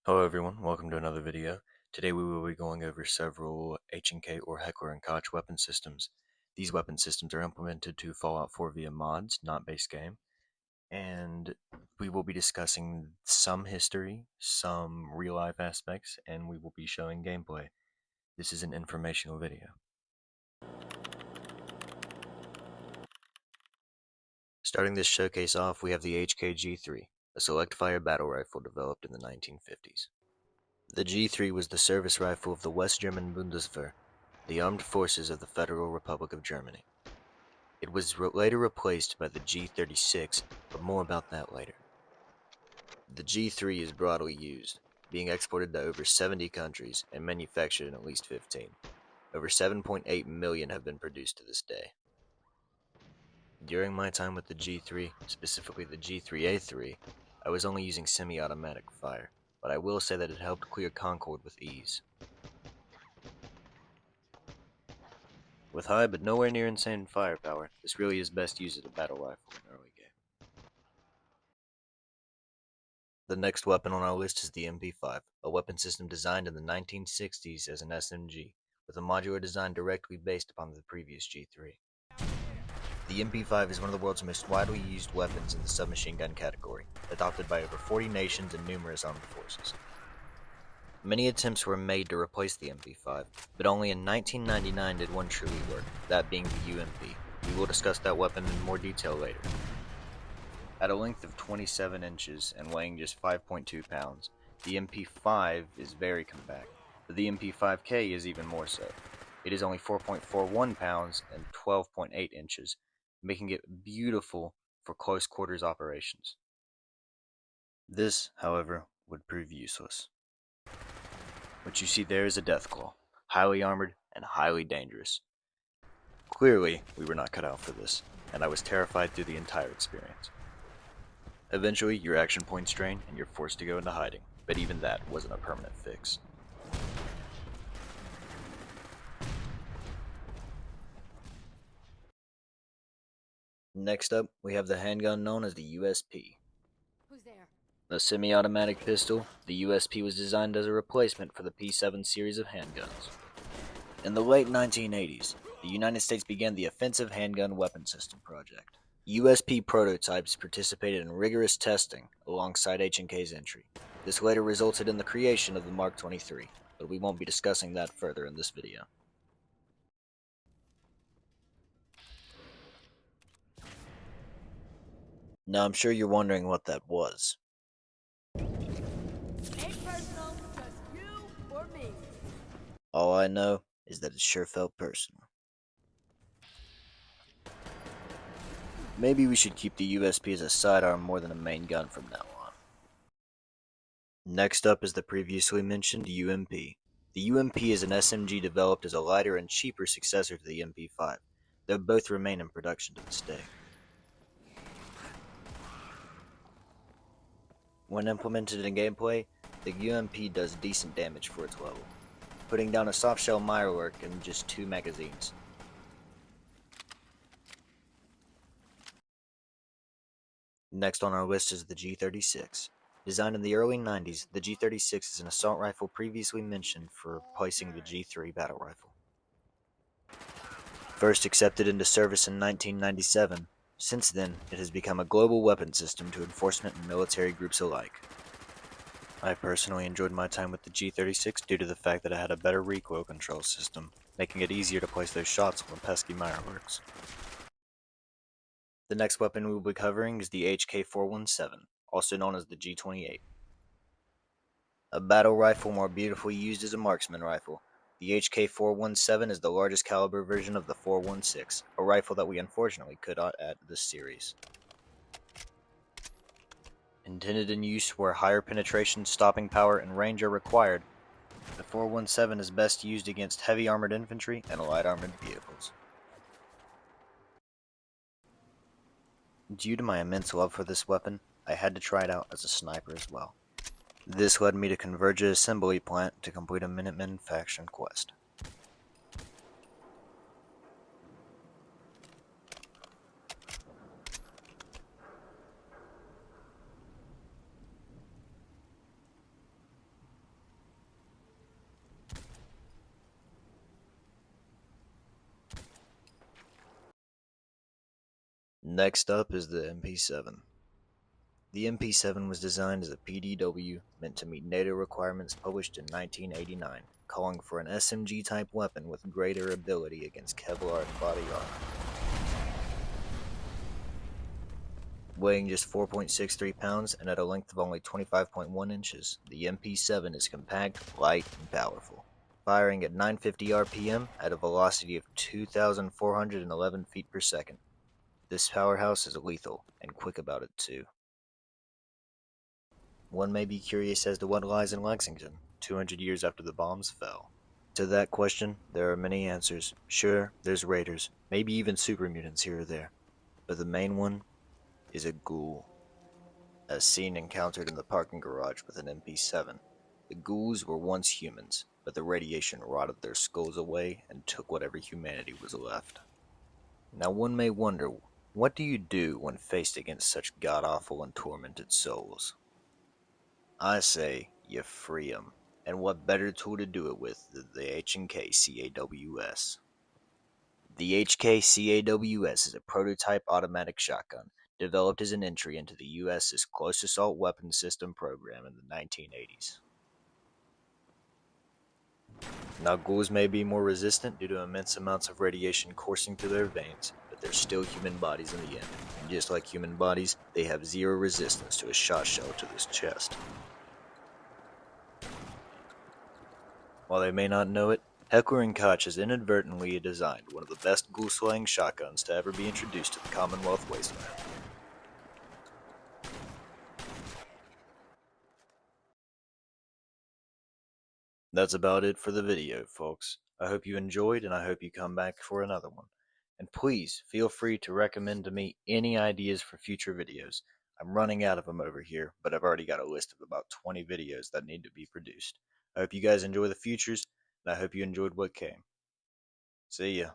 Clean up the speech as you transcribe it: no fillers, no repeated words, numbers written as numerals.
Hello everyone, welcome to another video. Today we will be going over several H&K or Heckler and Koch weapon systems. These weapon systems are implemented to Fallout 4 via mods, not base game. And we will be discussing some history, some real life aspects, and we will be showing gameplay. This is an informational video. Starting this showcase off, we have the HK-G3, a select fire battle rifle developed in the 1950s. The G3 was the service rifle of the West German Bundeswehr, the armed forces of the Federal Republic of Germany. It was later replaced by the G36, but more about that later. The G3 is broadly used, being exported to over 70 countries and manufactured in at least 15. Over 7.8 million have been produced to this day. During my time with the G3, specifically the G3A3, I was only using semi-automatic fire, but I will say that it helped clear Concord with ease. With high but nowhere near insane firepower, this really is best used as a battle rifle in early game. The next weapon on our list is the MP5, a weapon system designed in the 1960s as an SMG, with a modular design directly based upon the previous G3. The MP5 is one of the world's most widely used weapons in the submachine gun category, adopted by over 40 nations and numerous armed forces. Many attempts were made to replace the MP5, but only in 1999 did one truly work, that being the UMP. We will discuss that weapon in more detail later. At a length of 27 inches and weighing just 5.2 pounds, the MP5 is very compact, but the MP5K is even more so. It is only 4.41 pounds and 12.8 inches, making it beautiful for close quarters operations. This, however, would prove useless. What you see there is a Deathclaw, highly armored and highly dangerous. Clearly, we were not cut out for this, and I was terrified through the entire experience. Eventually, your action points drain and you're forced to go into hiding, but even that wasn't a permanent fix. Next up, we have the handgun known as the USP. Who's there? A semi-automatic pistol, the USP was designed as a replacement for the P7 series of handguns. In the late 1980s, the United States began the Offensive Handgun Weapon System project. USP prototypes participated in rigorous testing alongside H&K's entry. This later resulted in the creation of the Mark 23, but we won't be discussing that further in this video. Now I'm sure you're wondering what that was. Ain't personal, just you or me. All I know is that it sure felt personal. Maybe we should keep the USP as a sidearm more than a main gun from now on. Next up is the previously mentioned UMP. The UMP is an SMG developed as a lighter and cheaper successor to the MP5, though both remain in production to this day. When implemented in gameplay, the UMP does decent damage for its level, putting down a softshell firework in just 2 magazines. Next on our list is the G36. Designed in the early 90s, the G36 is an assault rifle previously mentioned for replacing the G3 battle rifle. First accepted into service in 1997, since then it has become a global weapon system to enforcement and military groups alike. I personally enjoyed my time with the G36 due to the fact that it had a better recoil control system, making it easier to place those shots on the pesky fireworks. The next weapon we will be covering is the HK417, also known as the G28. A battle rifle more beautifully used as a marksman rifle, the HK417 is the largest caliber version of the 416, a rifle that we unfortunately could not add to this series. Intended in use where higher penetration, stopping power, and range are required, the 417 is best used against heavy armored infantry and light armored vehicles. Due to my immense love for this weapon, I had to try it out as a sniper as well. This led me to converge an assembly plant to complete a Minutemen faction quest. Next up is the MP7. The MP7 was designed as a PDW meant to meet NATO requirements published in 1989, calling for an SMG-type weapon with greater ability against Kevlar and body armor. Weighing just 4.63 pounds and at a length of only 25.1 inches, the MP7 is compact, light, and powerful. Firing at 950 RPM at a velocity of 2,411 feet per second. This powerhouse is lethal, and quick about it too. One may be curious as to what lies in Lexington, 200 years after the bombs fell. To that question, there are many answers. Sure, there's raiders, maybe even super mutants here or there, but the main one is a ghoul. As seen encountered in the parking garage with an MP7. The ghouls were once humans, but the radiation rotted their skulls away and took whatever humanity was left. Now one may wonder, what do you do when faced against such god-awful and tormented souls? I say, you free 'em, and what better tool to do it with than the H&K CAWS. The HK-CAWS is a prototype automatic shotgun, developed as an entry into the U.S.'s Close Assault Weapons System program in the 1980s. Now, ghouls may be more resistant due to immense amounts of radiation coursing through their veins, but they're still human bodies in the end, and just like human bodies, they have zero resistance to a shot shell to this chest. While they may not know it, Heckler and Koch has inadvertently designed one of the best ghoul-slaying shotguns to ever be introduced to the Commonwealth wasteland. That's about it for the video, folks. I hope you enjoyed, and I hope you come back for another one. And please, feel free to recommend to me any ideas for future videos. I'm running out of them over here, but I've already got a list of about 20 videos that need to be produced. I hope you guys enjoy the futures, and I hope you enjoyed what came. See ya.